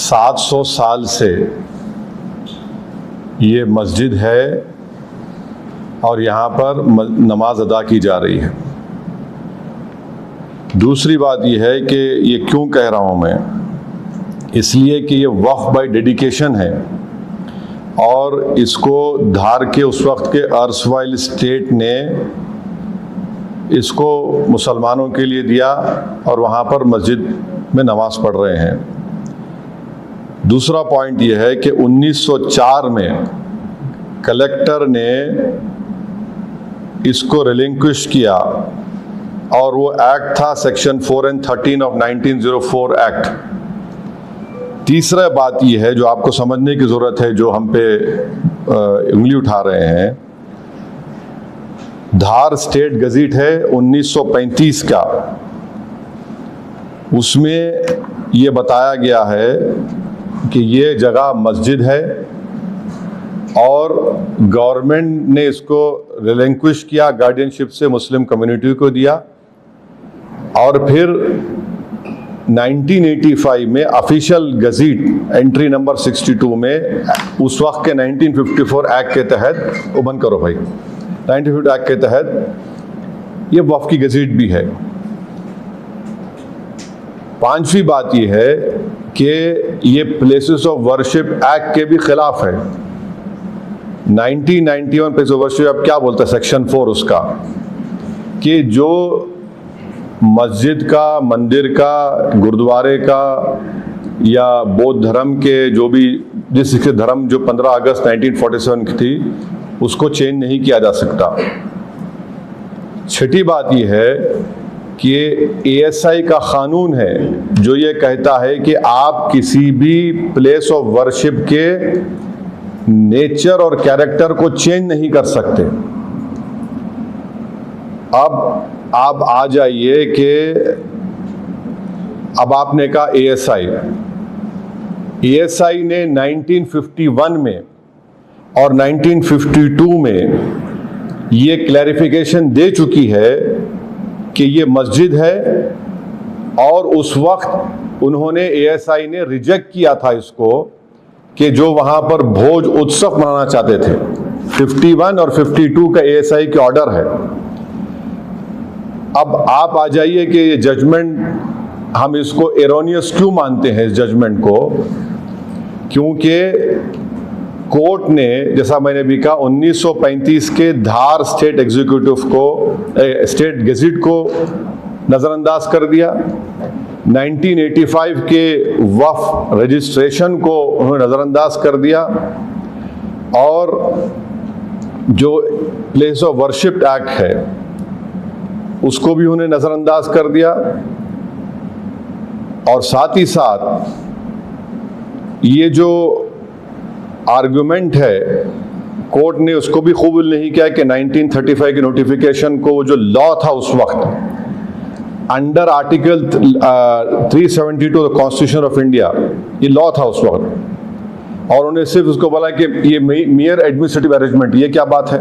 700 साल से ये मस्जिद है और यहाँ पर नमाज अदा की जा रही है। दूसरी बात ये है कि ये क्यों कह रहा हूँ मैं, इसलिए कि ये वक्फ बाय डेडिकेशन है और इसको धार के उस वक्त के अर्सवाइल स्टेट ने इसको मुसलमानों के लिए दिया और वहाँ पर मस्जिद में नमाज पढ़ रहे हैं। दूसरा पॉइंट ये है कि 1904 में कलेक्टर ने इसको रिलिंक्विश किया और वो एक्ट था सेक्शन 4 and 13 ऑफ 1904 एक्ट। तीसरा बात ये है जो आपको समझने की ज़रूरत है, जो हम पे उंगली उठा रहे हैं, धार स्टेट गज़ीट है 1935 का, उसमें ये बताया गया है कि ये जगह मस्जिद है और गवर्नमेंट ने इसको रिलिंक्विश किया, गार्डियनशिप से मुस्लिम कम्युनिटी को दिया और फिर 1985 में ऑफिशियल गज़ीट एंट्री नंबर 62 में उस वक्त के 1954 एक्ट के तहत, वो बंद करो भाई, 1954 एक्ट के तहत ये वक्फ की गज़ीट भी है। पांचवी बात ये है कि ये प्लेसेस ऑफ वर्शिप एक्ट के भी खिलाफ है। 1991 प्लेस ऑफ वर्शिप अब क्या बोलता है सेक्शन 4 उसका, कि जो मस्जिद का, मंदिर का, गुरुद्वारे का या बौद्ध धर्म के जो भी जिस सिख धर्म जो 15 अगस्त 1947 की थी उसको चेंज नहीं किया जा सकता। छठी बात यह है कि ASI का कानून है जो ये कहता है कि आप किसी भी प्लेस ऑफ वर्शिप के नेचर और कैरेक्टर को चेंज नहीं कर सकते। अब आप आ जाइए कि अब आपने कहा ASI ने 1951 में और 1952 में ये क्लैरिफिकेशन दे चुकी है कि ये मस्जिद है और उस वक्त उन्होंने ASI ने रिजेक्ट किया था इसको कि जो वहां पर भोज उत्सव मनाना चाहते थे। 51 और 52 का ASI के ऑर्डर है। अब आप आ जाइए कि ये जजमेंट हम इसको एरोनियस क्यों मानते हैं इस जजमेंट को, क्योंकि कोर्ट ने, जैसा मैंने भी कहा, 1935 के धार स्टेट एग्जीक्यूटिव को, स्टेट गज़ीट को नज़रअंदाज कर दिया। 1985 के वक्फ रजिस्ट्रेशन को उन्होंने नज़रअंदाज कर दिया और जो प्लेस ऑफ वर्शिप एक्ट है उसको भी उन्होंने नज़रअंदाज कर दिया। और साथ ही साथ ये जो आर्गुमेंट है, कोर्ट ने उसको भी कबूल नहीं किया कि 1935 के नोटिफिकेशन को, जो लॉ था उस वक्त under article 372 constitution of India, ये लॉ था उस वक्त, और उन्हें सिर्फ उसको बोला कि ये मेयर एडमिनिस्ट्रेटिव अरेंजमेंट। ये क्या बात है?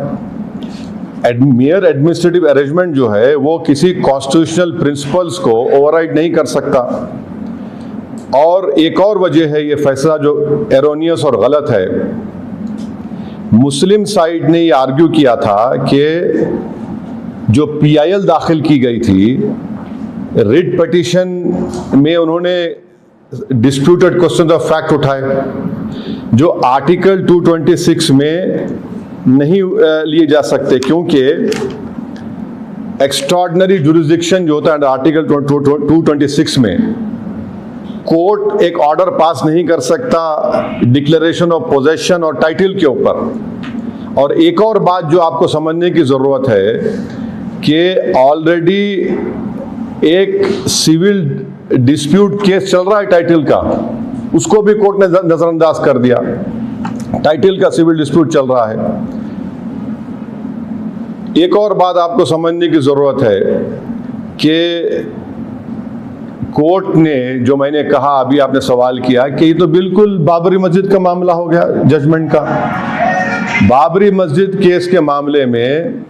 मेयर एडमिनिस्ट्रेटिव अरेंजमेंट जो है वो किसी कॉन्स्टिट्यूशनल प्रिंसिपल्स को ओवरराइड नहीं कर सकता। और एक और वजह है ये फैसला जो एरोनियस और गलत है। मुस्लिम साइड ने ये आर्ग्यू किया था कि जो PIL दाखिल की गई थी रिट पिटीशन में, उन्होंने डिस्प्यूटेड क्वेश्चन ऑफ फैक्ट उठाए जो आर्टिकल 226 में नहीं लिए जा सकते, क्योंकि एक्स्ट्राऑर्डिनरी जुरिसडिक्शन जो होता है आर्टिकल 226 में, कोर्ट एक ऑर्डर पास नहीं कर सकता डिक्लेरेशन ऑफ पोजेशन और टाइटल के ऊपर। और एक और बात जो आपको समझने की जरूरत है कि ऑलरेडी एक सिविल डिस्प्यूट केस चल रहा है टाइटल का, उसको भी कोर्ट ने नजरअंदाज कर दिया। टाइटल का सिविल डिस्प्यूट चल रहा है। एक और बात आपको समझने की जरूरत है कि कोर्ट ने, जो मैंने कहा, अभी आपने सवाल किया कि ये तो बिल्कुल बाबरी मस्जिद का मामला हो गया जजमेंट का। बाबरी मस्जिद केस के मामले में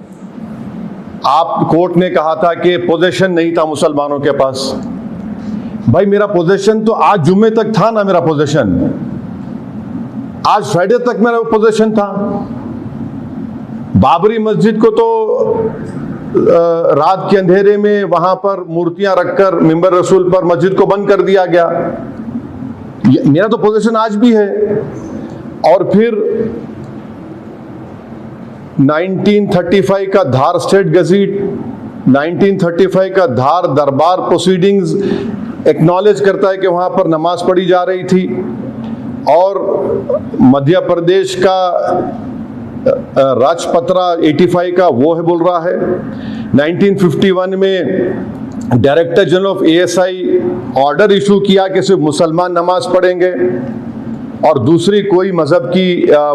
कोर्ट ने कहा था कि पोजेशन नहीं था मुसलमानों के पास, भाई मेरा पोजीशन तो आज जुम्मे तक था ना, मेरा पोजीशन आज फ्राइडे तक मेरा पोजीशन था। बाबरी मस्जिद को तो रात के अंधेरे में वहां पर मूर्तियां रखकर मिंबर रसूल पर मस्जिद को बंद कर दिया गया। मेरा तो पोजीशन आज भी है। और फिर 1935 का धार स्टेट गजीट, 1935 का धार दरबार प्रोसीडिंग्स एक्नॉलेज करता है कि वहां पर नमाज पढ़ी जा रही थी। और मध्य प्रदेश का राजपत्रा 85 का वो है बोल रहा है। 1951 में director general of ASI order issue किया कि सिर्फ मुसलमान नमाज पढ़ेंगे और दूसरी कोई मजहब की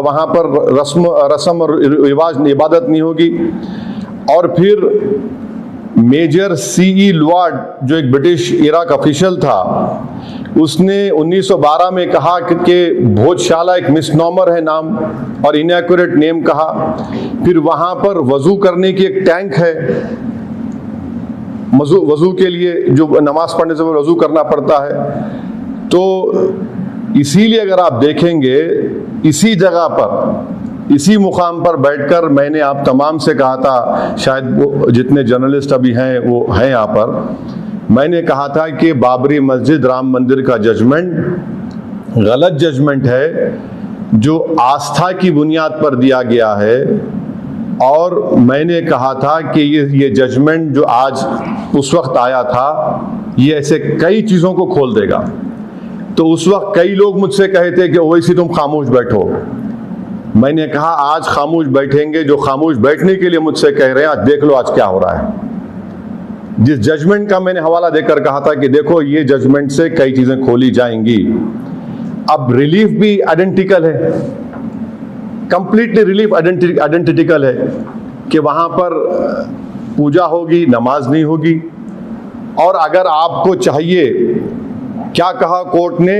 वहां पर रस्म और रिवाज इबादत नहीं होगी। और फिर मेजर CE लुआर्ड जो एक ब्रिटिश इराक ऑफिशियल था, उसने 1912 में कहा कि भोजशाला एक मिसनॉमर है नाम और इनएक्यूरेट नेम कहा। फिर वहां पर वजू करने की एक टैंक है, वजू के लिए जो नमाज पढ़ने से वजू करना पड़ता है। तो इसीलिए अगर आप देखेंगे इसी जगह पर, इसी मुकाम पर बैठकर मैंने आप तमाम से कहा था, शायद वो जितने जर्नलिस्ट अभी हैं वो हैं यहाँ पर, मैंने कहा था कि बाबरी मस्जिद राम मंदिर का जजमेंट गलत जजमेंट है जो आस्था की बुनियाद पर दिया गया है। और मैंने कहा था कि ये जजमेंट जो आज उस वक्त आया था ये ऐसे कई चीज़ों को खोल देगा। तो उस वक्त कई लोग मुझसे कहे थे कि ओवैसी तुम खामोश बैठो। मैंने कहा आज खामोश बैठेंगे जो खामोश बैठने के लिए मुझसे कह रहे हैं, आज देख लो आज क्या हो रहा है। जिस जजमेंट का मैंने हवाला देकर कहा था कि देखो ये जजमेंट से कई चीजें खोली जाएंगी। अब रिलीफ भी आइडेंटिकल है, कंप्लीटली रिलीफ आइडेंटिकल है कि वहां पर पूजा होगी, नमाज नहीं होगी। और अगर आपको चाहिए, क्या कहा कोर्ट ने,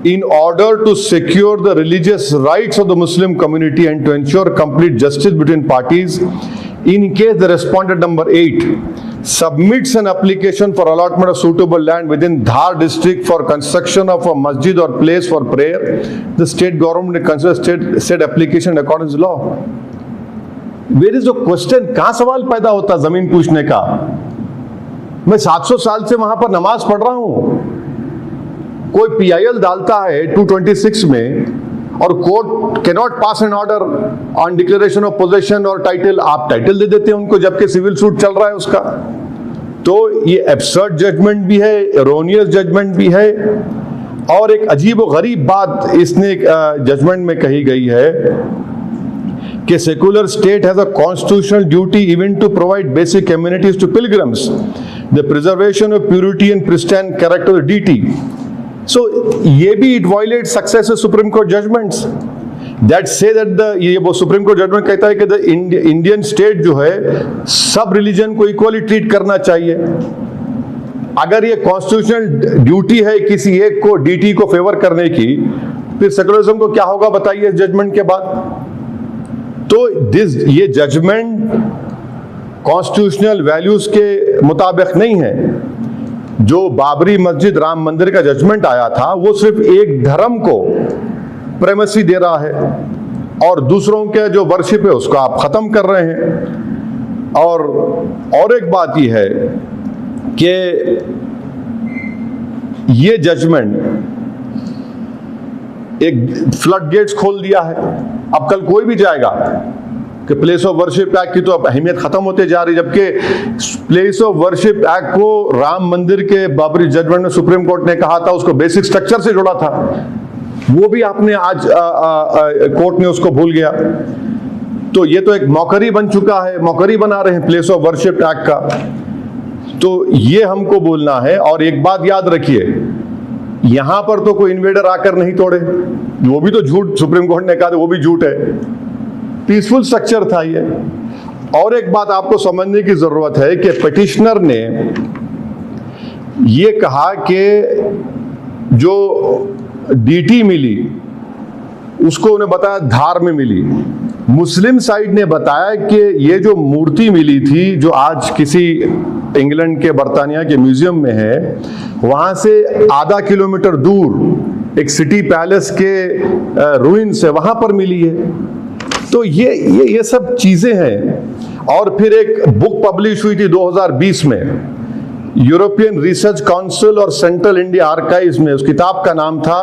in order to secure the religious rights of the Muslim community and to ensure complete justice between parties, in case the respondent number 8 submits an application for allotment of suitable land within Dhar district for construction of a masjid or place for prayer, the state government will consider state application in accordance with law. Where is the question? कहाँ सवाल पैदा होता जमीन पूछने का? मैं 700 साल से वहां पर नमाज पढ़ रहा हूं। कोई PIL डालता है 226 में और court cannot pass an order on declaration of possession और टाइटल, आप टाइटल दे देते हैं उनको जबकि सिविल सूट चल रहा है उसका। तो ये एब्सर्ड जजमेंट भी है, एरोनियस जजमेंट भी है। और एक अजीब व गरीब बात इसने जजमेंट में कही गई है कि secular state has a constitutional duty even to provide basic amenities to pilgrims, the preservation of purity and pristine character of deity. So ये भी it violates successive Supreme Court judgments that say that ये वो Supreme Court judgment कहता है कि the Indian state जो है सब रिलीजन को इक्वली ट्रीट करना चाहिए। अगर ये कॉन्स्टिट्यूशनल ड्यूटी है किसी एक को DT को फेवर करने की, फिर सेकुलरिज्म को क्या होगा बताइए इस जजमेंट के बाद। तो ये जजमेंट कॉन्स्टिट्यूशनल वैल्यूज के मुताबिक नहीं है। जो बाबरी मस्जिद राम मंदिर का जजमेंट आया था वो सिर्फ एक धर्म को प्रेमेसी दे रहा है और दूसरों के जो वर्शिप है उसको आप खत्म कर रहे हैं। और एक बात ये है कि ये जजमेंट एक फ्लड गेट्स खोल दिया है। अब कल कोई भी जाएगा कि प्लेस ऑफ वर्शिप एक्ट की तो अब अहमियत खत्म होते जा रही, जबकि प्लेस ऑफ वर्शिप एक्ट को राम मंदिर के बाबरी जजमेंट में सुप्रीम कोर्ट ने कहा था उसको बेसिक स्ट्रक्चर से जोड़ा था, वो भी आपने आज कोर्ट ने उसको भूल गया। तो ये तो एक मौकरी बन चुका है, मौकरी बना रहे हैं प्लेस ऑफ वर्शिप एक्ट का। तो ये हमको बोलना है। और एक बात याद रखिए, यहां पर तो कोई इन्वेडर आकर नहीं तोड़े, वो भी तो झूठ सुप्रीम कोर्ट ने कहा था, वो भी झूठ है, पीसफुल स्ट्रक्चर था ये। और एक बात आपको समझने की जरूरत है कि पिटिशनर ने ये कहा कि जो DT मिली उसको उन्हें बताया धार में मिली। मुस्लिम साइड ने बताया कि ये जो मूर्ति मिली थी, जो आज किसी इंग्लैंड के बर्तानिया के म्यूजियम में है, वहां से आधा किलोमीटर दूर एक सिटी पैलेस के रूइंस है, वहां पर मिली है। तो ये सब चीजें हैं। और फिर एक बुक पब्लिश हुई थी 2020 में यूरोपियन रिसर्च काउंसिल और सेंट्रल इंडिया आर्काइव्स में। उस किताब का नाम था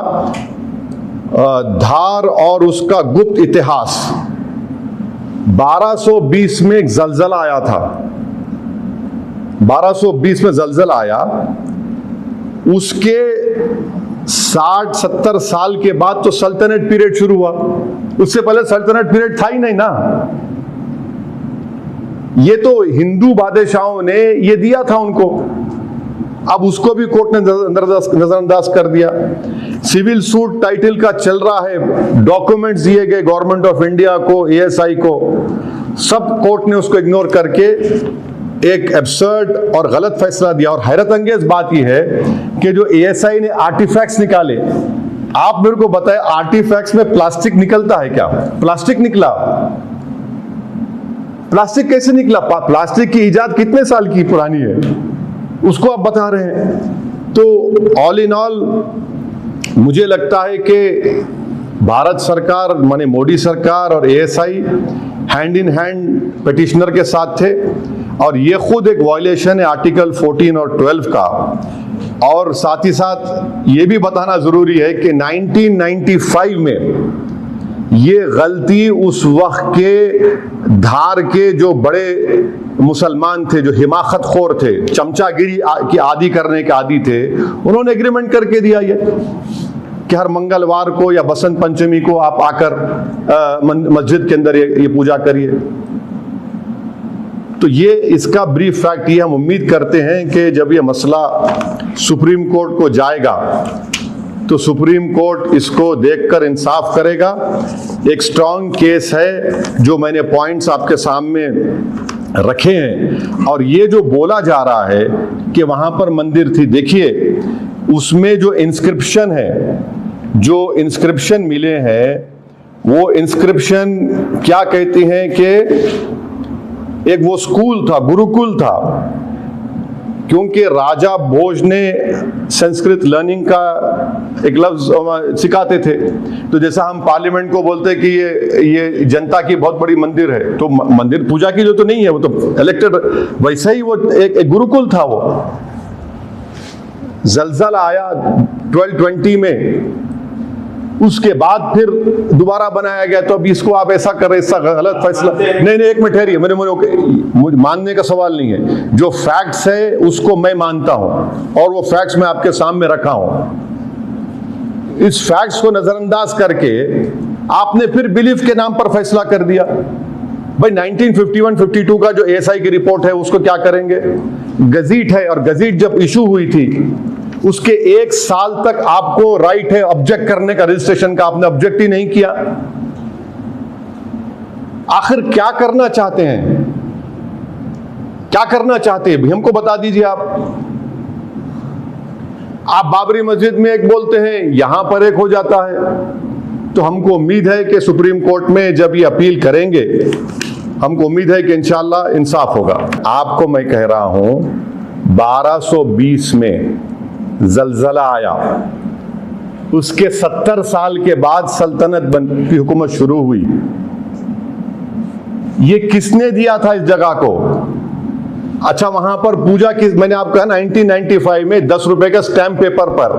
धार और उसका गुप्त इतिहास। 1220 में एक जलजला आया था, 1220 में जलजला आया, उसके 60-70 साल के बाद तो सल्तनत पीरियड शुरू हुआ। उससे पहले सल्तनत पीरियड था ही नहीं ना। ये तो हिंदू बादशाहों ने ये दिया था उनको, अब उसको भी कोर्ट ने नजरअंदाज कर दिया। सिविल सूट टाइटल का चल रहा है, डॉक्यूमेंट्स दिए गए गवर्नमेंट ऑफ इंडिया को, एएसआई को, सब कोर्ट ने उसको इग्नोर करके एक एब्सर्ड और गलत फैसला दिया। और हैरत अंगेज बात यह है कि जो एएसआई ने आर्टिफैक्ट्स निकाले, आप मेरे को बताएं आर्टिफैक्ट्स में प्लास्टिक निकलता है क्या? प्लास्टिक निकला। प्लास्टिक कैसे निकला? प्लास्टिक की इजाद कितने साल की पुरानी है, उसको आप बता रहे हैं। तो ऑल इन ऑल मुझे लगता है कि भारत सरकार माने मोदी सरकार और ASI hand in hand petitioner के साथ थे, और ये खुद एक वायलेशन है आर्टिकल 14 और 12 का। और साथ ही साथ ये भी बताना जरूरी है कि 1995 में ये गलती उस वक्त के धार के जो बड़े मुसलमान थे, जो हिमाकत खोर थे, चमचागिरी की आदि करने के आदि थे, उन्होंने एग्रीमेंट करके दिया ये कि हर मंगलवार को या बसंत पंचमी को आप आकर मस्जिद के अंदर ये पूजा करिए। तो ये इसका ब्रीफ फैक्ट ये हम उम्मीद करते हैं कि जब ये मसला सुप्रीम कोर्ट को जाएगा तो सुप्रीम कोर्ट इसको देखकर इंसाफ करेगा। एक स्ट्रॉन्ग केस है जो मैंने पॉइंट्स आपके सामने रखे हैं। और ये जो बोला जा रहा है कि वहां पर मंदिर थी, देखिए उसमें जो इंस्क्रिप्शन है, जो इंस्क्रिप्शन मिले हैं, वो इंस्क्रिप्शन क्या कहती हैं कि एक वो स्कूल था, गुरुकुल था, क्योंकि राजा भोज ने संस्कृत लर्निंग का एक लफ्ज सिखाते थे। तो जैसा हम पार्लियामेंट को बोलते हैं कि ये जनता की बहुत बड़ी मंदिर है, तो मंदिर पूजा की जो तो नहीं है, वो तो इलेक्टेड, वैसा ही वो एक गुरुकुल था। वो जलजला आया 1220 में, उसके बाद फिर दोबारा बनाया गया। तो अब इसको आप ऐसा कर रहे, इसका गलत फैसला नहीं। एक मिनट ठहरिए, मुझे मानने का सवाल नहीं है, जो फैक्ट्स है उसको मैं मानता हूं और वो फैक्ट्स मैं आपके सामने रखा हूं। इस फैक्ट्स को नजरअंदाज करके आपने फिर बिलीफ के नाम पर फैसला कर दिया। भाई 1951-52 का जो एएसआई की रिपोर्ट है उसको क्या करेंगे? गजीट है, और गजीट जब इशू हुई थी उसके 1 साल तक आपको राइट है ऑब्जेक्ट करने का, रजिस्ट्रेशन का, आपने ऑब्जेक्ट ही नहीं किया। आखिर क्या करना चाहते हैं? क्या करना चाहते हैं हमको बता दीजिए। आप बाबरी मस्जिद में एक बोलते हैं, यहां पर एक हो जाता है। तो हमको उम्मीद है कि सुप्रीम कोर्ट में जब ये अपील करेंगे, हमको उम्मीद है कि इंशाअल्लाह इंसाफ होगा। आपको मैं कह रहा हूं 1220 में जलजला आया, उसके 70 साल के बाद सल्तनत की हुकूमत शुरू हुई। ये किसने दिया था इस जगह को? अच्छा, वहां पर पूजा की, मैंने आपको कहा 1995 में 10 रुपए के स्टैम्प पेपर पर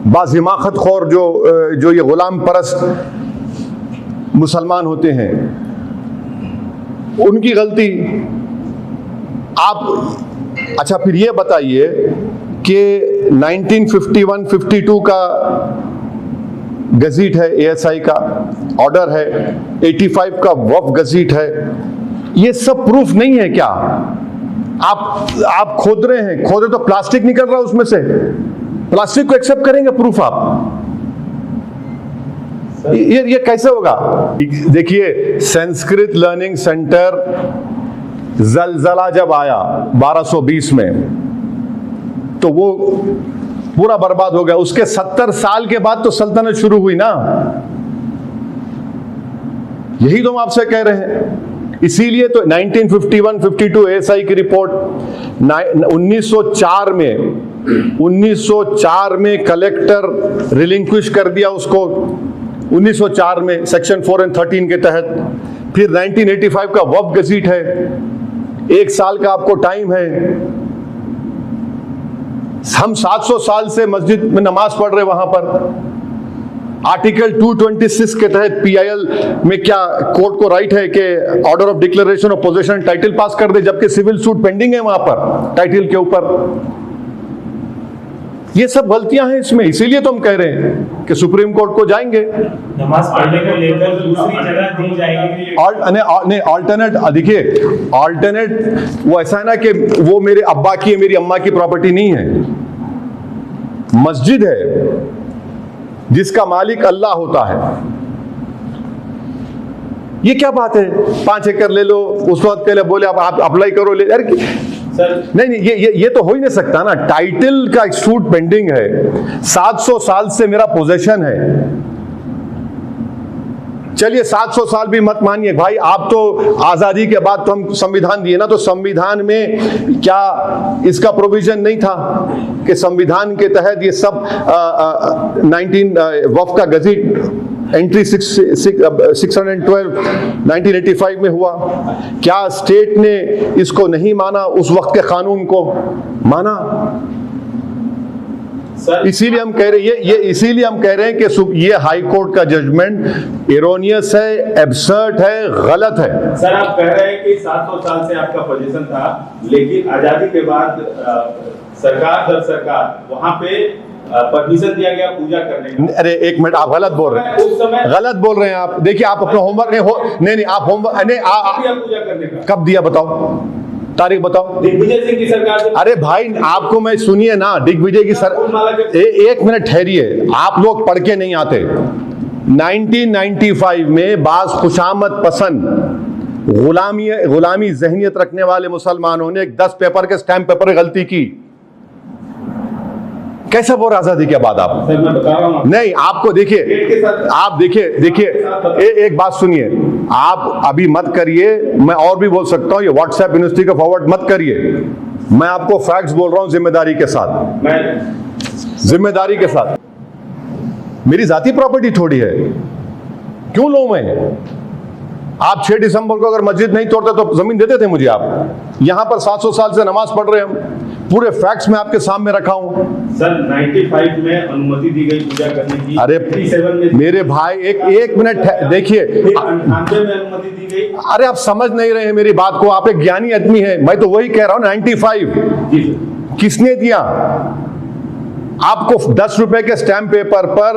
बाज हिमाकत खौर जो ये गुलाम परस्त मुसलमान होते हैं, उनकी गलती। आप अच्छा फिर ये बताइए कि 1951-52 का गजीट है, एएसआई का ऑर्डर है, 85 का वफ गजीट है, ये सब प्रूफ नहीं है क्या? आप खोद रहे हैं, खोदे तो प्लास्टिक निकल रहा है उसमें से, प्लास्टिक को एक्सेप्ट करेंगे प्रूफ आप? ये कैसे होगा? देखिए, संस्कृत लर्निंग सेंटर जलजला जब आया 1220 में, तो वो पूरा बर्बाद हो गया। उसके 70 साल के बाद तो सल्तनत शुरू हुई ना। यही तो हम आपसे कह रहे हैं। इसीलिए तो 1951-52 ASI की रिपोर्ट, 1904 में कलेक्टर रिलिंक्विश कर दिया उसको, 1904 में सेक्शन 4 और 13 के तहत। फिर 1985 का वक्फ गजीट है, 1 साल का आपको टाइम है। हम 700 साल से मस्जिद में नमाज पढ़ रहे वहां पर। आर्टिकल 226 के तहत PIL में क्या कोर्ट को राइट है कि order of declaration of possession title pass कर दे, जबकि सिविल सूट पेंडिंग है वहां पर टाइटल के ऊपर। ये सब गलतियां हैं इसमें, इसीलिए तो हम कह रहे हैं कि सुप्रीम कोर्ट को जाएंगे। नमाज पढ़ने को लेकर दूसरी जगह दी जाएगी। ऑल्टरनेट देखिए, ऑल्टरनेट वो ऐसा है ना कि वो मेरे अब्बा की मेरी अम्मा की प्रॉपर्टी नहीं है, मस्जिद है जिसका मालिक अल्लाह होता है। ये क्या बात है, 5 एकड़ ले लो, उस वक्त के लिए बोले आप अप्लाई करो, ले यार नहीं, ये तो हो ही नहीं सकता ना। टाइटल का सूट पेंडिंग है, 700 साल से मेरा पोजेशन है। चलिए 700 साल भी मत मानिए भाई, आप तो आजादी के बाद तो हम संविधान दिए ना, तो संविधान में क्या इसका प्रोविजन नहीं था कि संविधान के तहत ये सब 19 वक्फ का गजीट एंट्री 612 1985 में हुआ। क्या स्टेट ने इसको नहीं माना, उस वक्त के कानून को माना? इसीलिए हम कह रहे हैं इसीलिए हम कह रहे हैं कि ये हाई कोर्ट का जजमेंट एरोनियस है, एब्सर्ड है, गलत है। सर आप कह रहे हैं कि 700 साल से आपका पोजीशन था, लेकिन आजादी के बाद सरकार दर सरकार वहां पे परमिशन दिया गया पूजा करने का। अरे एक मिनट, आप गलत बोल रहे हैं, उस समय गलत बोल रहे हैं आप। देखिए आप अपना होमवर्क नहीं आप होमवर्क पूजा करने का कब दिया बताओ, तारीख बताओ। दिग्विजय सिंह की सरकार से। अरे भाई आपको मैं सुनिए ना, दिग्विजय की एक मिनट ठहरिए, आप लोग पढ़ के नहीं आते। 1995 में बाज खुशामद पसंद गुलामी जहनियत रखने वाले मुसलमानों ने 10 पेपर के स्टैम्प पेपर में गलती की। कैसे बोल आजादी के बाद आप? सर मैं बता रहा हूं नहीं, आपको देखिए, आप देखिए एक बात सुनिए, आप अभी मत करिए, मैं और भी बोल सकता हूं, ये व्हाट्सएप यूनिवर्सिटी का फॉरवर्ड मत करिए। मैं आपको फैक्ट्स बोल रहा हूं जिम्मेदारी के साथ, जिम्मेदारी के साथ। मेरी जाती प्रॉपर्टी थोड़ी है, क्यों लूं मैं? आप 6 दिसंबर को अगर मस्जिद नहीं तोड़ते तो जमीन देते थे मुझे आप। यहां पर 700 साल से नमाज पढ़ रहे हैं हम, पूरे फैक्ट्स में आपके सामने रखा हूं। सर 95 में अनुमति दी गई पूजा करने की। अरे 87 में मेरे भाई एक मिनट देखिए, 98 में अनुमति दी गई। अरे आप समझ नहीं रहे हैं मेरी बात को, आप एक ज्ञानी आदमी है, मैं तो वही कह रहा हूं। 95 किसने दिया आपको? 10 रुपए के स्टैम्प पेपर पर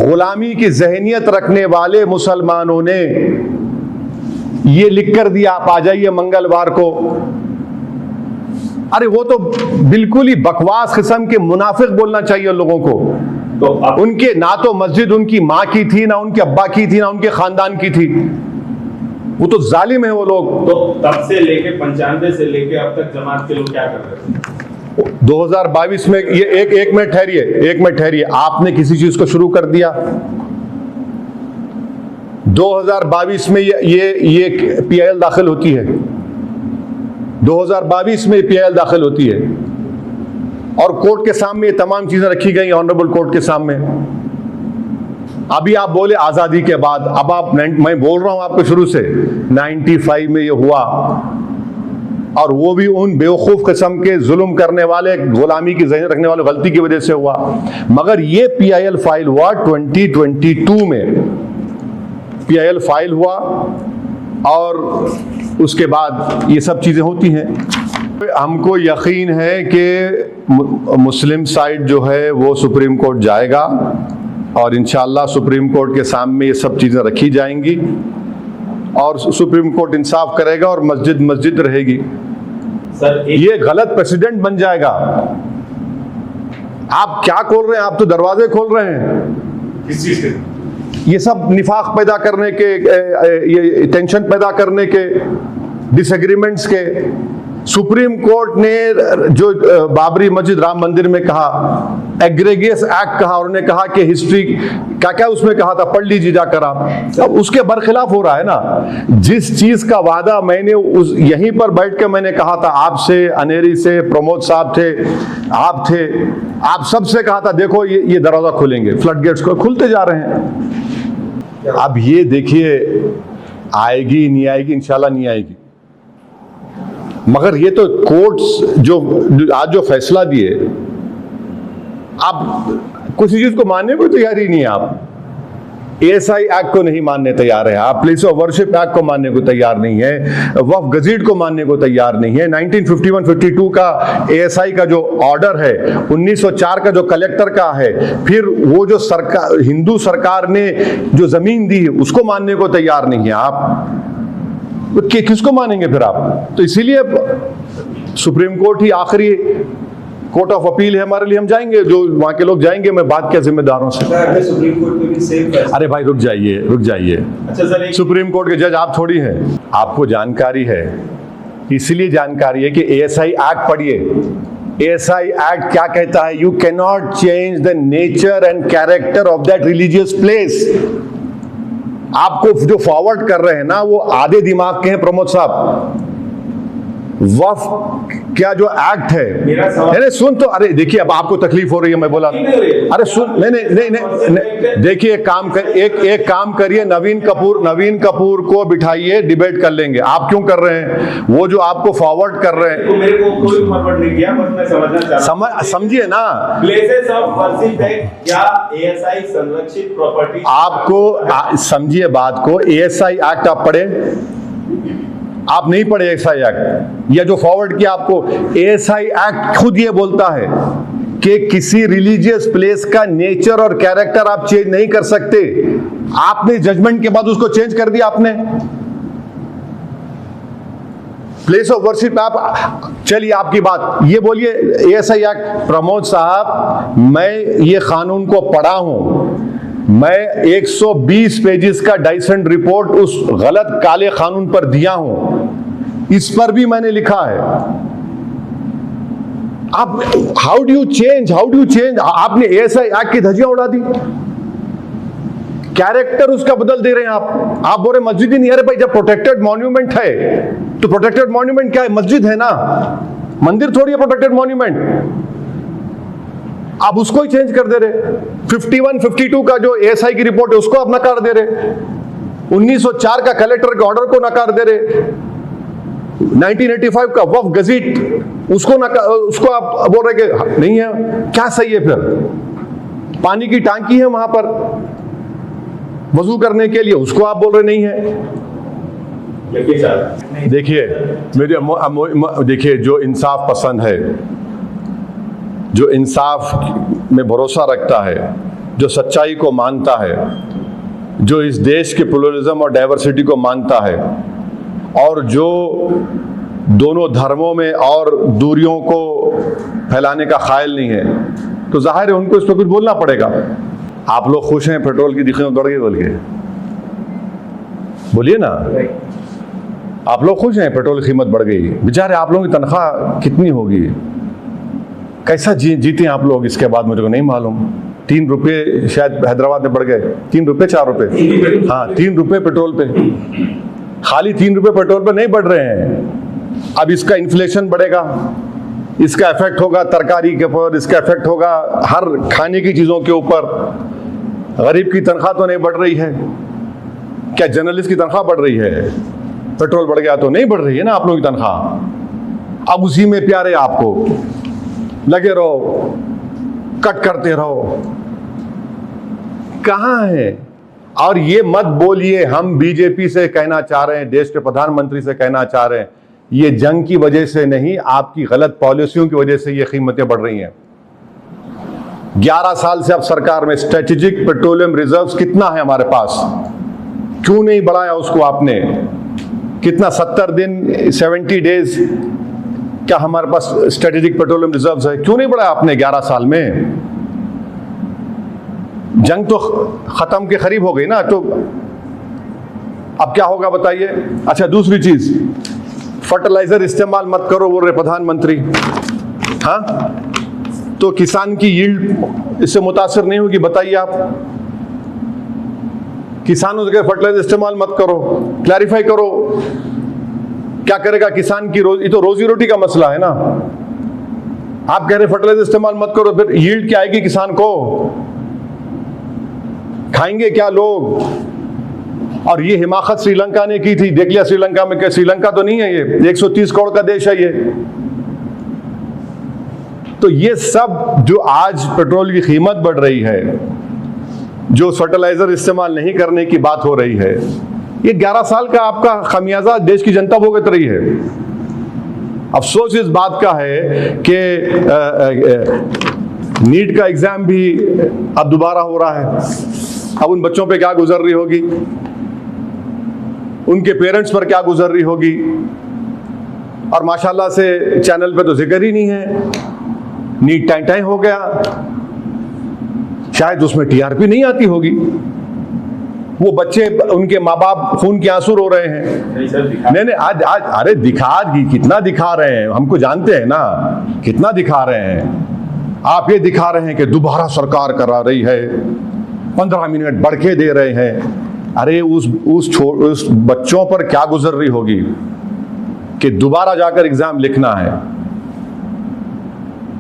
गुलामी की जहनियत रखने वाले मुसलमानों ने ये लिख कर दिया, आप आ जाइए मंगलवार को। अरे वो तो बिल्कुल ही बकवास किस्म के मुनाफिक बोलना चाहिए लोगों को। तो उनके ना तो मस्जिद उनकी माँ की थी, ना उनके अब्बा की थी, ना उनके खानदान की थी। वो तो जालिम है वो लोग। तो तब से लेके 95 से लेके अब तक जमात के लोग क्या कर रहे थे? 2022 में ये एक मिनट ठहरिए, आपने किसी चीज को शुरू कर दिया। 2022 में ये PIL दाखिल होती है, 2022 में PIL दाखिल होती है और कोर्ट के सामने ये तमाम चीजें रखी गई, ऑनरेबल कोर्ट के सामने। अभी आप बोले आजादी के बाद, अब आप मैं बोल रहा हूं आपको शुरू से 95 में ये हुआ, और वो भी उन बेवकूफ किस्म के जुल्म करने वाले, गुलामी की जहनियत रखने वाले गलती की वजह से हुआ। मगर ये PIL फाइल हुआ 2022 में PIL फाइल हुआ, और उसके बाद ये सब चीजें होती हैं। हमको यकीन है कि मुस्लिम साइड जो है वो सुप्रीम कोर्ट जाएगा, और इंशाअल्लाह सुप्रीम कोर्ट के सामने ये सब चीजें रखी जाएंगी, और सुप्रीम कोर्ट इंसाफ करेगा और मस्जिद मस्जिद रहेगी। सर ये गलत प्रेसिडेंट बन जाएगा। आप क्या खोल रहे हैं? आप तो दरवाजे खोल रहे हैं किस चीज के? ये सब निफाक पैदा करने के, ये टेंशन पैदा करने के, डिसएग्रीमेंट्स के। सुप्रीम कोर्ट ने जो बाबरी मस्जिद राम मंदिर में कहा, एग्रेगियस एक्ट कहा, और उन्होंने कहा कि हिस्ट्री क्या क्या उसमें कहा था, पढ़ लीजिए जाकर आप। अब उसके बरखिलाफ हो रहा है ना। जिस चीज का वादा मैंने उस यहीं पर बैठ के मैंने कहा था आपसे, अनेरी से, प्रमोद साहब थे, आप सबसे कहा था देखो ये दरवाजा खुलेंगे, फ्लड गेट्स को खुलते जा रहे हैं। अब ये देखिए आएगी नहीं आएगी, इंशाल्लाह नहीं आएगी, मगर ये तो कोर्ट्स जो आज जो फैसला दिए, आप किसी चीज को मानने को तैयार ही नहीं है। आप ASI एक्ट को नहीं मानने तैयार है, आप प्लेस ऑफ वर्शिप एक्ट को मानने को तैयार नहीं है, वक्फ गजीट को मानने को तैयार नहीं है। 1951-52 का ASI का जो ऑर्डर है, 1904 का जो कलेक्टर का है, फिर वो जो सरकार, हिंदू सरकार ने जो जमीन दी उसको मानने को तैयार नहीं है। आप किसको मानेंगे फिर आप? तो इसीलिए सुप्रीम कोर्ट ही आखिरी कोर्ट ऑफ अपील है हमारे लिए, हम जाएंगे, जो वहां के लोग जाएंगे, मैं बात किया जिम्मेदारों से। सुप्रीम कोर्ट में भी सेम फैसला। अरे भाई रुक जाइए। अच्छा सर, सुप्रीम कोर्ट के जज आप थोड़ी हैं, आपको जानकारी है, इसलिए जानकारी है कि ASI एक्ट पढ़िए। ASI एक्ट क्या कहता है? You can not change the nature and character of that religious place. आपको जो फॉरवर्ड कर रहे हैं ना, वो आधे दिमाग के हैं प्रमोद साहब। वक्फ क्या जो एक्ट है, सुन तो, अरे देखिए अब आपको तकलीफ हो रही है, मैं बोला, अरे सुन, नहीं, देखिए एक काम करिए, नवीन कपूर को बिठाइए, डिबेट कर लेंगे। आप क्यों कर रहे हैं? वो जो आपको फॉरवर्ड कर रहे हैं, मेरे को कोई फॉरवर्ड नहीं किया, बस मैं समझना चाह रहा हूं। समझिए ना, प्लेसेस ऑफ वर्शिप है क्या ASI संरक्षित प्रॉपर्टी? आपको समझिए बात को। ASI एक्ट आप पढ़े? आप नहीं पढ़े ASI एक्ट, या जो फॉरवर्ड किया आपको? ASI एक्ट खुद ये बोलता है कि किसी रिलीजियस प्लेस का नेचर और कैरेक्टर आप चेंज नहीं कर सकते। आपने जजमेंट के बाद उसको चेंज कर दिया आपने। प्लेस ऑफ वर्शिप आप, चलिए आपकी बात, ये बोलिए ASI एक्ट। प्रमोद साहब, मैं ये कानून को पढ़ा हूं, मैं 120 पेजेस का डाइसेंट रिपोर्ट उस गलत काले कानून पर दिया हूं, इस पर भी मैंने लिखा है। आप हाउ डू यू चेंज? आपने ASI एक्ट की धज्जियां उड़ा दी, कैरेक्टर उसका बदल दे रहे हैं आप बोल रहे मस्जिद ही नहीं। अरे भाई, जब प्रोटेक्टेड मॉन्यूमेंट है तो प्रोटेक्टेड मॉन्यूमेंट क्या है? मस्जिद है ना, मंदिर थोड़ी है प्रोटेक्टेड मॉन्यूमेंट। आप उसको ही चेंज कर दे रहे। 51-52 का जो ASI की रिपोर्ट है उसको आप नकार दे रहे, 1904 का कलेक्टर के ऑर्डर को नकार दे रहे, 1985 का वक्फ गजीट उसको आप बोल रहे कि नहीं है। क्या सही है फिर? पानी की टांकी है वहां पर वजू करने के लिए, उसको आप बोल रहे नहीं है। देखिए जो इंसाफ पसंद है, जो इंसाफ में भरोसा रखता है, जो सच्चाई को मानता है, जो इस देश के प्लुरलिज्म और डाइवर्सिटी को मानता है, और जो दोनों धर्मों में और दूरियों को फैलाने का ख्याल नहीं है, तो जाहिर है उनको इस पर कुछ बोलना पड़ेगा। आप लोग खुश हैं पेट्रोल की कीमत बढ़ गई बोल के? बोलिए ना, आप लोग खुश हैं पेट्रोल की कीमत बढ़ गई? बेचारे आप लोगों की तनख्वाह कितनी होगी, कैसा जीते आप लोग? इसके बाद मुझे को नहीं मालूम। 3 रुपये शायद हैदराबाद में बढ़ गए, 3 रुपये 4 रुपये, हाँ 3 रुपये पेट्रोल पे। खाली 3 रुपये पेट्रोल पे नहीं बढ़ रहे हैं, अब इसका इन्फ्लेशन बढ़ेगा, इसका इफेक्ट होगा तरकारी के ऊपर, इसका इफेक्ट होगा हर खाने की चीजों के ऊपर। गरीब की तनख्वाह तो नहीं बढ़ रही है, क्या जर्नलिस्ट की तनख्वाह बढ़ रही है? पेट्रोल बढ़ गया तो नहीं बढ़ रही है ना आप लोगों की तनख्वाह। अब उसी में प्यारे आपको लगे रहो, कट करते रहो, कहां है? और ये मत बोलिए हम बीजेपी से कहना चाह रहे हैं, देश के प्रधानमंत्री से कहना चाह रहे हैं, ये जंग की वजह से नहीं, आपकी गलत पॉलिसियों की वजह से ये कीमतें बढ़ रही हैं। 11 साल से अब सरकार में स्ट्रेटेजिक पेट्रोलियम रिजर्व्स कितना है हमारे पास, क्यों नहीं बढ़ाया उसको आपने? कितना 70 दिन 70 डेज क्या हमारे पास स्ट्रेटेजिक पेट्रोलियम रिजर्व्स है, क्यों नहीं बढ़ाया आपने 11 साल में? जंग तो खत्म के करीब हो गई ना, तो अब क्या होगा बताइए। अच्छा दूसरी चीज, फर्टिलाइजर इस्तेमाल मत करो बोल रहे प्रधानमंत्री। हाँ, तो किसान की यील्ड इससे मुतासर नहीं होगी? बताइए आप। किसानों से फर्टिलाइजर इस्तेमाल मत करो, क्लैरिफाई करो। क्या करेगा किसान की ये तो रोजी रोटी का मसला है ना। आप कह रहे फर्टिलाइजर इस्तेमाल मत करो, फिर यील्ड क्या आएगी किसान को? खाएंगे क्या लोग? और ये हिमाकत श्रीलंका ने की थी, देख लिया श्रीलंका में। क्या श्रीलंका तो नहीं है ये, 130 करोड़ का देश है ये। तो ये सब जो आज पेट्रोल की कीमत बढ़ रही है, जो फर्टिलाइजर इस्तेमाल नहीं करने की बात हो रही है, ये 11 साल का आपका खमियाजा देश की जनता भुगत रही है। अफसोस इस बात का है कि नीट का एग्जाम भी अब दोबारा हो रहा है। अब उन बच्चों पे क्या गुजर रही होगी, उनके पेरेंट्स पर क्या गुजर रही होगी। और माशाल्लाह से चैनल पे तो जिक्र ही नहीं है। नीट टाइम हो गया, शायद उसमें टीआरपी नहीं आती होगी। वो बच्चे, उनके माँ बाप खून के आंसू रो रहे हैं। नहीं आज अरे कितना दिखा रहे हैं, हमको जानते हैं ना कितना दिखा रहे हैं। आप ये दिखा रहे हैं कि दोबारा सरकार करा रही है, 15 मिनट बढ़ के दे रहे हैं। अरे उस बच्चों पर क्या गुजर रही होगी कि दोबारा जाकर एग्जाम लिखना है।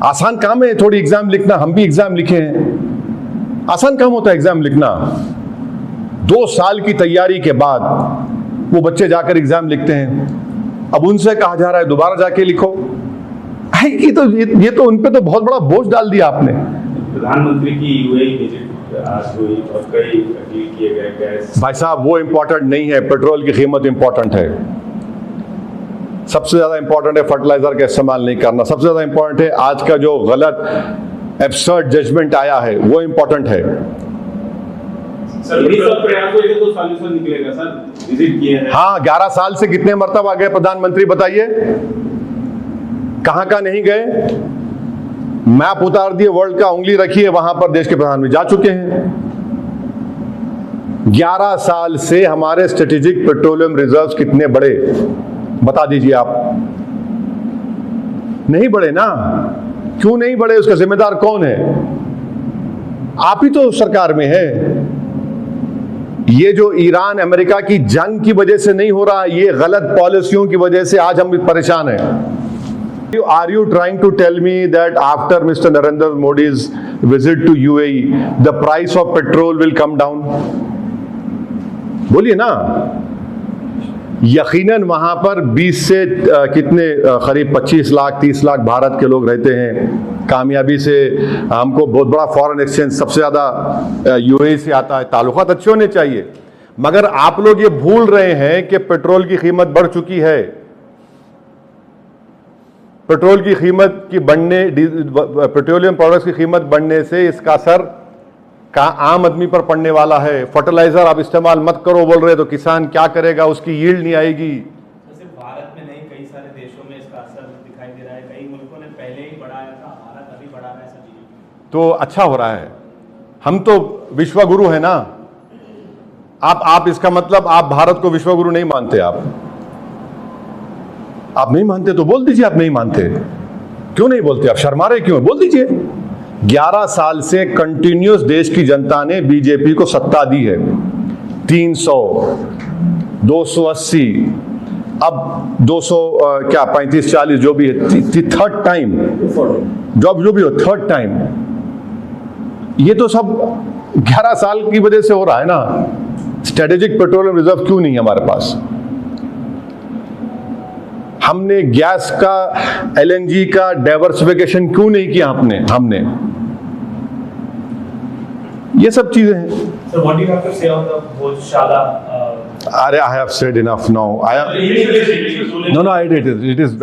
आसान काम है थोड़ी एग्जाम लिखना, हम भी एग्जाम लिखे हैं। आसान काम होता है एग्जाम लिखना। 2 साल की तैयारी के बाद वो बच्चे जाकर एग्जाम लिखते हैं। अब उनसे कहा जा रहा है दोबारा जाके लिखो। ये तो उन पे तो बहुत बड़ा बोझ डाल दिया आपने। प्रधानमंत्री की यूएई विजिट आज हुई और कई डील किए गए गैस। भाई साहब वो इंपॉर्टेंट नहीं है, पेट्रोल की कीमत इंपॉर्टेंट है। सबसे ज्यादा इंपॉर्टेंट है फर्टिलाइजर का इस्तेमाल नहीं करना। सबसे ज्यादा इंपॉर्टेंट है आज का जो गलत एब्सर्ड जजमेंट आया है वो इंपॉर्टेंट है। सर इन्हीं सब प्रयासों से तो सॉल्यूशन निकलेगा सर। विजिट किए हैं। हाँ, 11 साल से कितने मरतबा गए प्रधानमंत्री बताइए? कहां नहीं गए? मैप उतार दिए वर्ल्ड का, उंगली रखिए वहां पर देश के प्रधानमंत्री जा चुके हैं। 11 साल से हमारे स्ट्रेटेजिक पेट्रोलियम रिजर्व्स कितने बड़े बता दीजिए आप। नहीं बढ़े ना। क्यों नहीं बढ़े? उसका जिम्मेदार कौन है? आप ही तो सरकार में है। ये जो ईरान अमेरिका की जंग की वजह से नहीं हो रहा, ये गलत पॉलिसियों की वजह से आज हम परेशान हैं। Are you trying to tell me that after Mr. Narendra Modi's visit to UAE, the price of petrol will come down? बोलिए ना। यकीनन वहां पर 20 से कितने करीब 25 लाख 30 लाख भारत के लोग रहते हैं। कामयाबी से हमको बहुत बड़ा फॉरेन एक्सचेंज सबसे ज़्यादा यूएई से आता है। ताल्लुकात अच्छे होने चाहिए, मगर आप लोग ये भूल रहे हैं कि पेट्रोल की कीमत बढ़ चुकी है। पेट्रोल की कीमत की बढ़ने, पेट्रोलियम प्रोडक्ट्स की कीमत बढ़ने से इसका असर का आम आदमी पर पड़ने वाला है। फर्टिलाइजर आप इस्तेमाल मत करो बोल रहे, तो किसान क्या करेगा? उसकी यील्ड नहीं आएगी। सिर्फ भारत में नहीं, कई सारे देशों में इसका असर दिखाई दे रहा है। कई मुल्कों ने पहले ही बढ़ाया था, भारत अभी बढ़ा रहा है सब चीजें। तो अच्छा हो रहा है। हम तो विश्वगुरु है ना। आप इसका मतलब आप भारत को विश्वगुरु नहीं मानते। आप नहीं मानते तो बोल दीजिए आप नहीं मानते। क्यों नहीं बोलते? आप शर्मा रहे क्यों? बोल दीजिए। 11 साल से कंटिन्यूस देश की जनता ने बीजेपी को सत्ता दी है। 300, 280, अब 200 क्या 35 40 जो भी है, थर्ड टाइम जो भी हो, थर्ड टाइम। ये तो सब 11 साल की वजह से हो रहा है ना। स्ट्रेटेजिक पेट्रोलियम रिजर्व क्यों नहीं है हमारे पास? हमने गैस का, एलएनजी का डाइवर्सिफिकेशन क्यों नहीं किया? हमने ये सब चीजें हैं। So what do you have to say on the Bhojshala? अरे I have said enough now. No, it is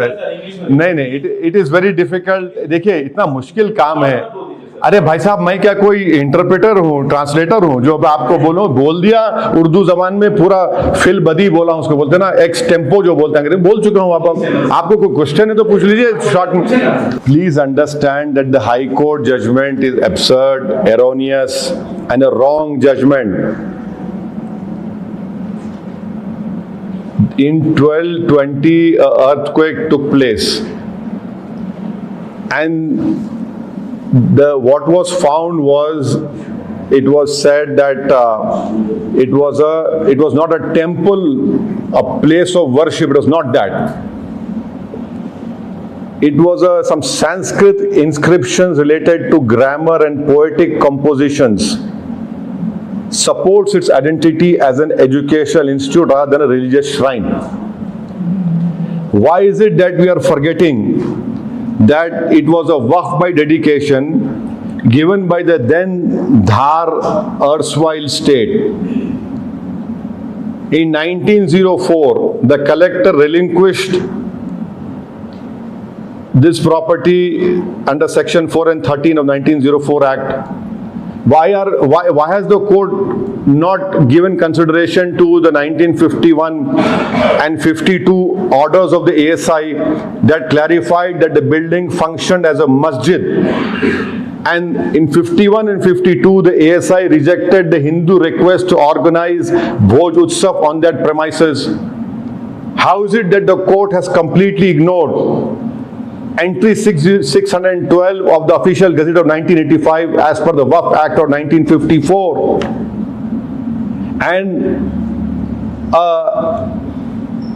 नहीं, it is very difficult. देखिए इतना मुश्किल काम है। अरे भाई साहब, मैं क्या कोई इंटरप्रेटर हूँ, ट्रांसलेटर हूँ जो अब आपको बोल दिया उर्दू जबान में पूरा फिल बदी बोला, उसको बोलते ना एक्स टेम्पो जो बोलते हैं, बोल चुका हूँ। आपको कोई क्वेश्चन है तो पूछ लीजिए शॉर्ट में। Please understand that the high court judgment is absurd, erroneous and a wrong judgment. in 1220 earthquake took place, and what was found was, it was said that it was not a temple, a place of worship. It was not that. It was some Sanskrit inscriptions related to grammar and poetic compositions. Supports its identity as an educational institute rather than a religious shrine. Why is it that we are forgetting that it was a waqf by dedication given by the then Dhar erstwhile state? In 1904, the collector relinquished this property under section 4 and 13 of 1904 Act. Why has the court not given consideration to the 1951 and 52 orders of the ASI that clarified that the building functioned as a masjid? And in 51 and 52, the ASI rejected the Hindu request to organize Bhoj Utsav on that premises. How is it that the court has completely ignored entry 612 of the official Gazette of 1985 as per the Waqf Act of 1954? And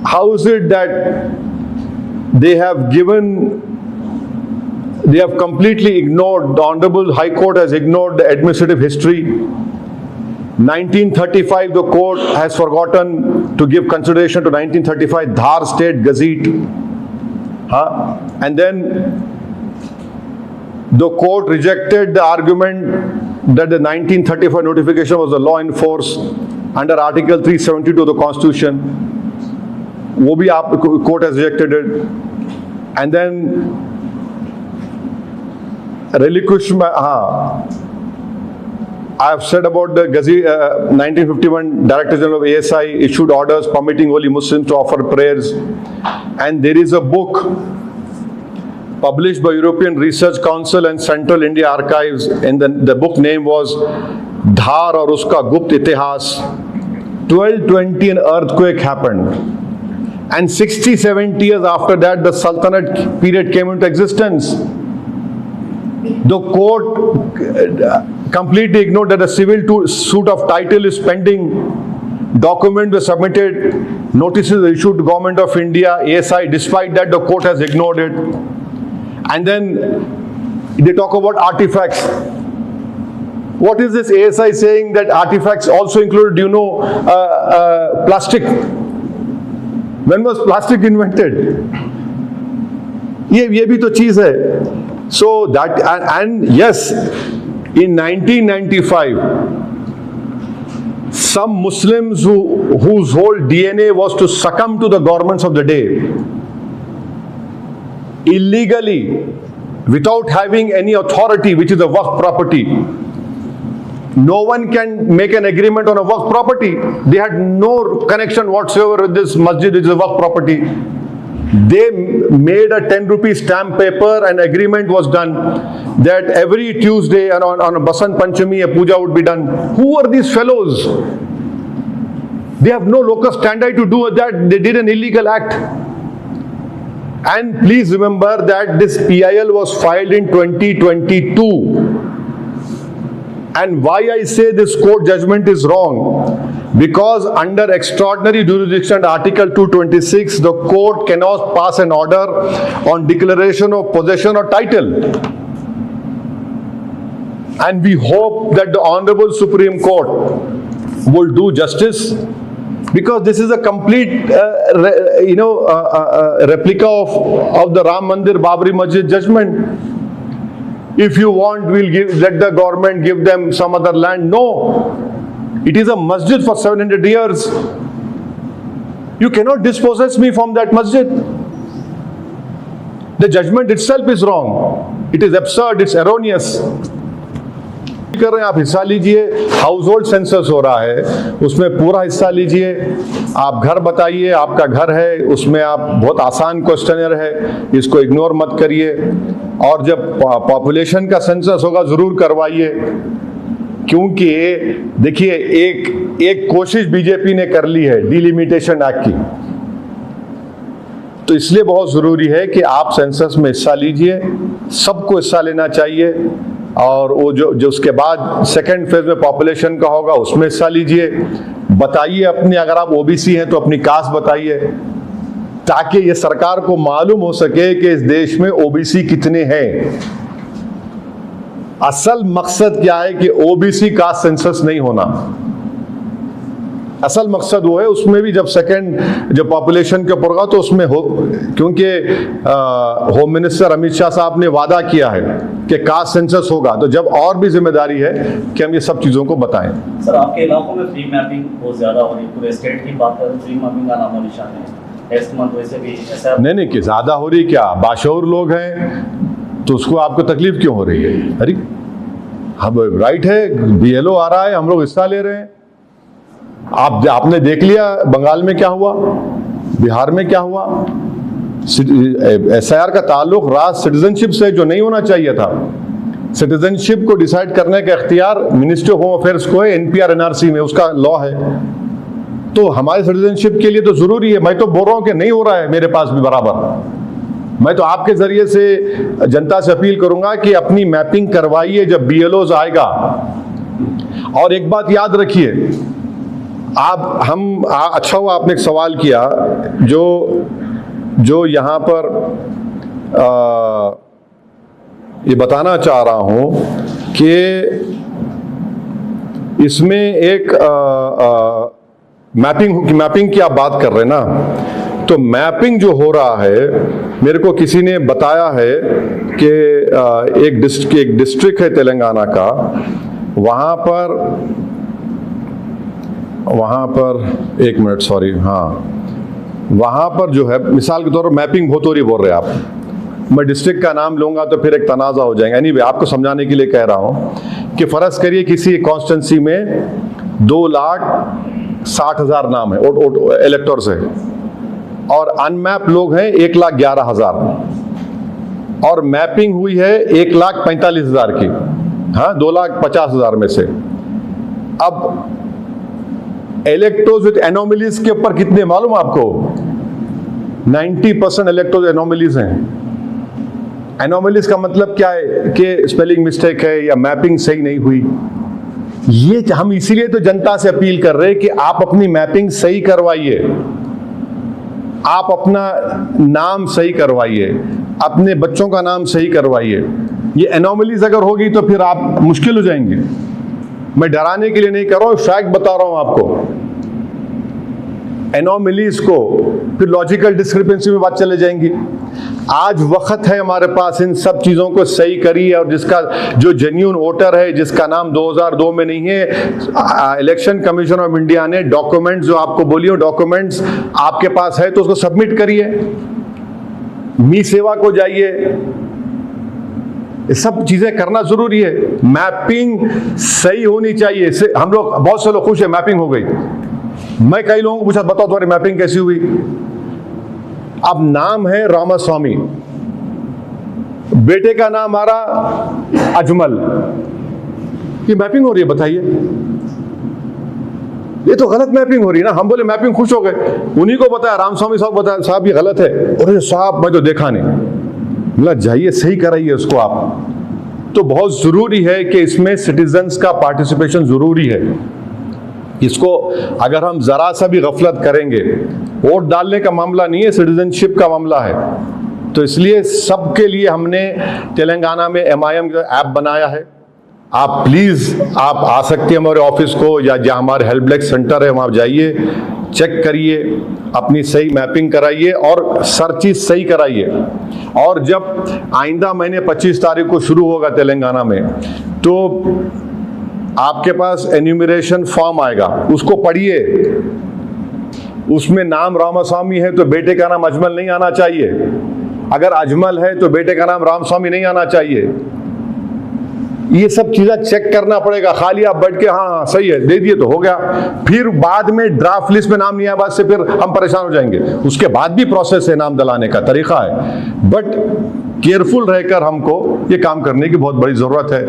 how is it that they have completely ignored, the Honorable High Court has ignored the administrative history? 1935, the court has forgotten to give consideration to 1935 Dhar State Gazette. And then the court rejected the argument that the 1935 notification was a law in force under Article 372 of the Constitution. वो भी court has rejected it. And then relinquishment. I have said about the Ghazi 1951 Director General of ASI issued orders permitting only Muslims to offer prayers. And there is a book published by European Research Council and Central India Archives, and the book name was Dhar aur Uska Gupt Itihas. 1220 an earthquake happened, and 60-70 years after that the Sultanate period came into existence. The court completely ignored that a civil suit of title is pending. Documents were submitted, notices were issued to Government of India, ASI. Despite that, the court has ignored it. And then they talk about artifacts. What is this ASI saying that artifacts also included, plastic? When was plastic invented? ये भी तो चीज है. So that, and yes, in 1995, some Muslims whose whole DNA was to succumb to the governments of the day, illegally, without having any authority, which is a waqf property. No one can make an agreement on a waqf property. They had no connection whatsoever with this masjid, which is a waqf property. They made a 10 rupee stamp paper, and agreement was done that every Tuesday and on a Basant Panchami a puja would be done. Who are these fellows? They have no locus standi to do that. They did an illegal act. And please remember that this PIL was filed in 2022. And why I say this court judgment is wrong? Because under extraordinary jurisdiction, Article 226, the court cannot pass an order on declaration of possession or title. And we hope that the Honorable Supreme Court will do justice, because this is a complete, replica of the Ram Mandir Babri Masjid judgment. If you want, we'll let the government give them some other land. No. It is a masjid for 700 years. You cannot dispossess me from that masjid. The judgment itself is wrong. It is absurd, it's erroneous. कर रहे हैं आप हिस्सा लीजिए, house hold census हो रहा है, उसमें पूरा हिस्सा लीजिए, आप घर बताइए, आपका घर है, उसमें आप बहुत आसान क्वेश्चनर है, इसको इग्नोर मत करिए, और जब पॉपुलेशन का सेंसस होगा जरूर करवाइए, क्योंकि देखिए एक कोशिश बीजेपी ने कर ली है डिलिमिटेशन एक्ट की, तो इसलिए बहुत ज़रूरी है कि आप सेंसस में हिस्सा लीजिए, सबको हिस्सा लेना चाहिए। और वो जो उसके बाद सेकेंड फेज में पॉपुलेशन का होगा उसमें हिस्सा लीजिए। बताइए अपनी, अगर आप ओबीसी हैं तो अपनी कास्ट बताइए, ताकि ये सरकार को मालूम हो सके कि इस देश में ओबीसी कितने हैं। असल मकसद क्या है कि ओबीसी का सेंसस नहीं होना, असल मकसद वो है। उसमें भी जब पॉपुलेशन के ऊपर होगा तो उसमें हो, क्योंकि होम मिनिस्टर अमित शाह साहब ने वादा किया है कि कास्ट सेंसस होगा, तो जब और भी जिम्मेदारी है कि हम ये सब चीज़ों को बताएं। सर, आपके इलाकों में फ्री मैपिंग बहुत ज़्यादा हो रही है, पूरे स्टेट की बात करें, फ्री मैपिंग का नामो निशान है। नेक्स्ट मंथ वैसे भी ऐसा नहीं कि ज़्यादा हो रही, क्या बाशऊर लोग हैं तो उसको आपको तकलीफ क्यों हो रही है? अरे हम राइट है, बीएलओ आ रहा है, हम लोग हिस्सा ले रहे हैं। आपने देख लिया बंगाल में क्या हुआ, बिहार में क्या हुआ। एसआईआर का ताल्लुक राष्ट्र सिटीजनशिप से, जो नहीं होना चाहिए था। सिटीजनशिप को डिसाइड करने का इख्तियार मिनिस्ट्री ऑफ होम अफेयर्स को है, एनपीआर एनआरसी में उसका लॉ है। तो हमारे सिटीजनशिप के लिए तो जरूरी है। मैं तो बोल रहा हूं कि नहीं हो रहा है मेरे पास भी बराबर। मैं तो आपके जरिए से जनता से अपील करूंगा कि अपनी मैपिंग करवाइए जब बीएलओज आएगा। और एक बात याद रखिए, अच्छा हुआ आपने एक सवाल किया, जो यहाँ पर ये बताना चाह रहा हूं कि इसमें एक मैपिंग की आप बात कर रहे हैं ना, तो मैपिंग जो हो रहा है, मेरे को किसी ने बताया है कि एक डिस्ट्रिक्ट है तेलंगाना का, वहाँ पर एक मिनट, सॉरी, हाँ, वहाँ पर जो है मिसाल के तौर पर मैपिंग बहुत हो रही बोल रहे हैं आप। मैं डिस्ट्रिक्ट का नाम लूँगा तो फिर एक तनाज़ा हो जाएगा। एनीवे, आपको समझाने के लिए कह रहा हूँ कि फ़र्ज़ करिए किसी कॉन्स्टिट्यूंसी में 2,60,000 नाम है इलेक्टर्स है, और अनमैप लोग हैं 1,11,000, और मैपिंग हुई है 1,45,000 की, हाँ, 2,50,000 में से। अब इलेक्टोर्स विद एनोमलीज के ऊपर कितने मालूम आपको? 90% इलेक्टोर्स एनोमलीज हैं। एनोमलीज का मतलब क्या है कि स्पेलिंग मिस्टेक है या मैपिंग सही नहीं हुई। ये हम इसीलिए तो जनता से अपील कर रहे हैं कि आप अपनी मैपिंग सही करवाइए, आप अपना नाम सही करवाइए, अपने बच्चों का नाम सही करवाइए। ये एनोमलीज अगर होगी तो फिर आप मुश्किल हो जाएंगे। मैं डराने के लिए नहीं कर रहा हूं, फैक्ट बता रहा हूं आपको। एनोमलीज को फिर लॉजिकल डिस्क्रिपेंसी में बात चले जाएंगी। आज वक्त है हमारे पास, इन सब चीजों को सही करिए, और जिसका जो जेन्युइन वोटर है, जिसका नाम 2002 में नहीं है, इलेक्शन कमीशन ऑफ इंडिया ने डॉक्यूमेंट्स जो आपको बोलिए, डॉक्यूमेंट्स आपके पास है तो उसको सबमिट करिए, मी सेवा को जाइए, ये सब चीजें करना जरूरी है। मैपिंग सही होनी चाहिए। हम लोग, बहुत से लोग खुश है मैपिंग हो गई। मैं कई लोगों को पूछा, बताओ तुम्हारी मैपिंग कैसी हुई? अब नाम है रामास्वामी, बेटे का नाम आ रहा अजमल, ये मैपिंग हो रही है? बताइए, ये तो गलत मैपिंग हो रही है ना। हम बोले मैपिंग, खुश हो गए, उन्हीं को बताया, रामस्वामी साहब बताया, साहब ये गलत है। अरे साहब, मैं तो देखा नहीं। बोला जाइए सही कराइए उसको आप। तो बहुत जरूरी है कि इसमें सिटीजन्स का पार्टिसिपेशन जरूरी है। इसको अगर हम जरा सा भी गफलत करेंगे, वोट डालने का मामला नहीं है, सिटीजनशिप का मामला है। तो इसलिए सबके लिए हमने तेलंगाना में MIM का ऐप बनाया है। आप प्लीज आप आ सकते हैं हमारे ऑफिस को, या जहाँ हमारे हेल्प डेस्क सेंटर है वहाँ जाइए, चेक करिए, अपनी सही मैपिंग कराइए और सर चीज सही कराइए। और जब आइंदा महीने 25 तारीख को शुरू होगा तेलंगाना में, तो आपके पास एन्यूमरेशन फॉर्म आएगा, उसको पढ़िए। उसमें नाम रामास्वामी है तो बेटे का नाम अजमल नहीं आना चाहिए, अगर अजमल है तो बेटे का नाम रामस्वामी नहीं आना चाहिए। ये सब चीजें चेक करना पड़ेगा। खाली आप बैठ के हाँ सही है दे दिए तो हो गया, फिर बाद में ड्राफ्ट लिस्ट में नाम नहीं आया बाद से फिर हम परेशान हो जाएंगे। उसके बाद भी प्रोसेस है, नाम दिलाने का तरीका है, बट केयरफुल रहकर हमको ये काम करने की बहुत बड़ी जरूरत है।